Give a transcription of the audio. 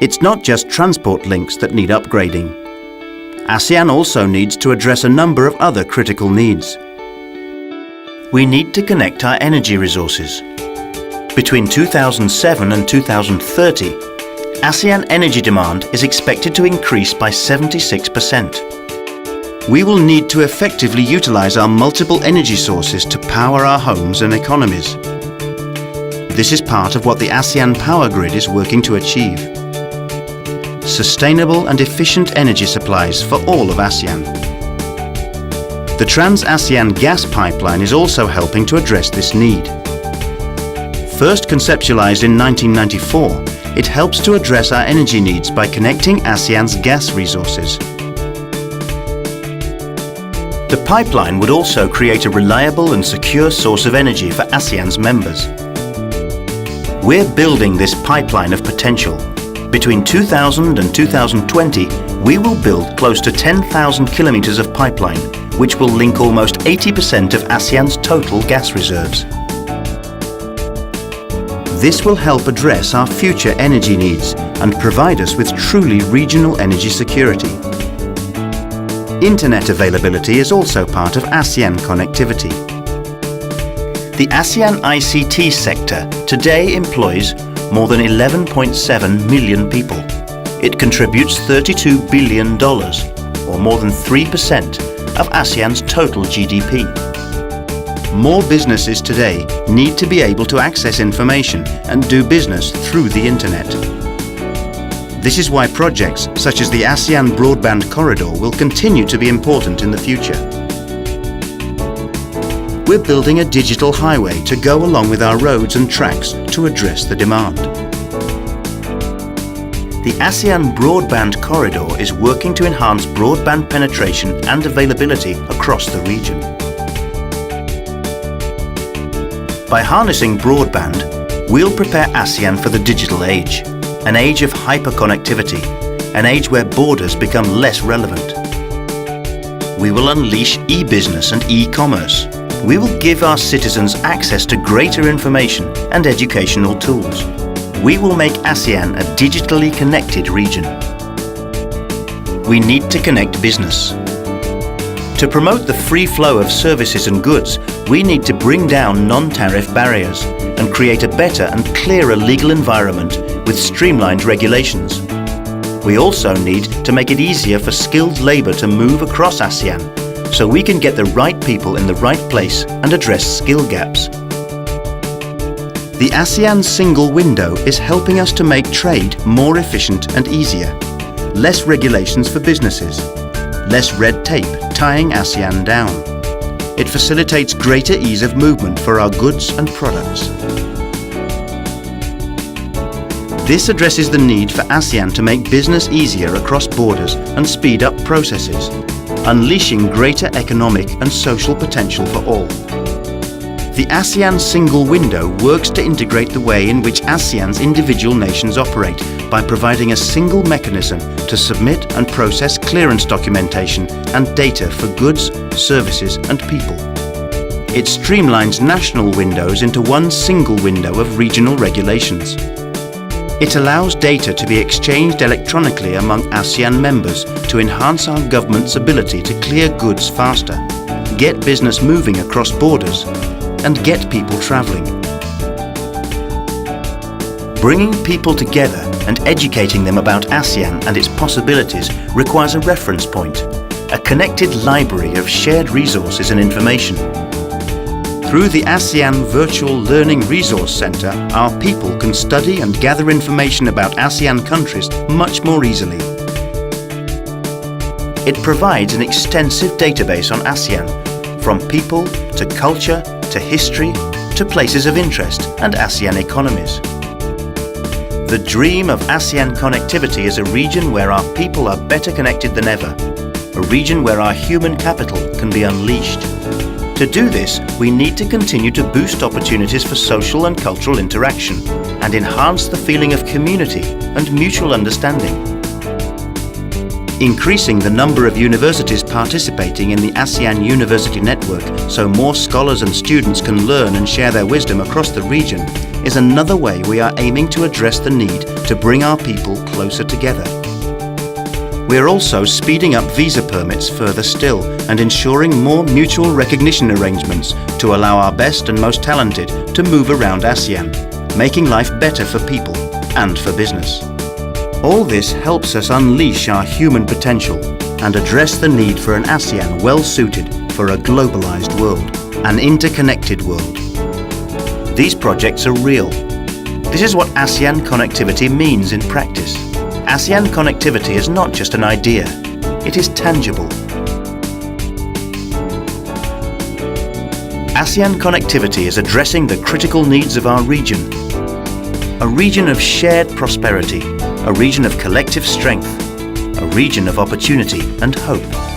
It's not just transport links that need upgrading. ASEAN also needs to address a number of other critical needs. We need to connect our energy resources. Between 2007 and 2030, ASEAN energy demand is expected to increase by 76%. We will need to effectively utilize our multiple energy sources to power our homes and economies. This is part of what the ASEAN Power Grid is working to achieve. Sustainable and efficient energy supplies for all of ASEAN. The Trans-Asean Gas Pipeline is also helping to address this need. First conceptualized in 1994, it helps to address our energy needs by connecting ASEAN's gas resources. The pipeline would also create a reliable and secure source of energy for ASEAN's members. We're building this pipeline of potential. Between 2000 and 2020, we will build close to 10,000 kilometers of pipeline, which will link almost 80% of ASEAN's total gas reserves. This will help address our future energy needs and provide us with truly regional energy security. Internet availability is also part of ASEAN connectivity. The ASEAN ICT sector today employs more than 11.7 million people. It contributes $32 billion, or more than 3% of ASEAN's total GDP. More businesses today need to be able to access information and do business through the internet. This is why projects such as the ASEAN Broadband Corridor will continue to be important in the future. We're building a digital highway to go along with our roads and tracks to address the demand. The ASEAN Broadband Corridor is working to enhance broadband penetration and availability across the region. By harnessing broadband, we'll prepare ASEAN for the digital age, an age of hyperconnectivity, an age where borders become less relevant. We will unleash e-business and e-commerce. We will give our citizens access to greater information and educational tools. We will make ASEAN a digitally connected region. We need to connect business. To promote the free flow of services and goods, we need to bring down non-tariff barriers and create a better and clearer legal environment with streamlined regulations. We also need to make it easier for skilled labour to move across ASEAN, so we can get the right people in the right place and address skill gaps. The ASEAN single window is helping us to make trade more efficient and easier. Less regulations for businesses, less red tape tying ASEAN down. It facilitates greater ease of movement for our goods and products. This addresses the need for ASEAN to make business easier across borders and speed up processes, unleashing greater economic and social potential for all. The ASEAN single window works to integrate the way in which ASEAN's individual nations operate by providing a single mechanism to submit and process clearance documentation and data for goods, services and people. It streamlines national windows into one single window of regional regulations. It allows data to be exchanged electronically among ASEAN members to enhance our government's ability to clear goods faster, get business moving across borders, and get people travelling. Bringing people together and educating them about ASEAN and its possibilities requires a reference point, a connected library of shared resources and information. Through the ASEAN Virtual Learning Resource Centre, our people can study and gather information about ASEAN countries much more easily. It provides an extensive database on ASEAN, from people to culture to history to places of interest and ASEAN economies. The dream of ASEAN connectivity is a region where our people are better connected than ever, a region where our human capital can be unleashed. To do this, we need to continue to boost opportunities for social and cultural interaction and enhance the feeling of community and mutual understanding. Increasing the number of universities participating in the ASEAN University Network so more scholars and students can learn and share their wisdom across the region is another way we are aiming to address the need to bring our people closer together. We are also speeding up visa permits further still and ensuring more mutual recognition arrangements to allow our best and most talented to move around ASEAN, making life better for people and for business. All this helps us unleash our human potential and address the need for an ASEAN well-suited for a globalized world, an interconnected world. These projects are real. This is what ASEAN connectivity means in practice. ASEAN connectivity is not just an idea, it is tangible. ASEAN connectivity is addressing the critical needs of our region. A region of shared prosperity, a region of collective strength, a region of opportunity and hope.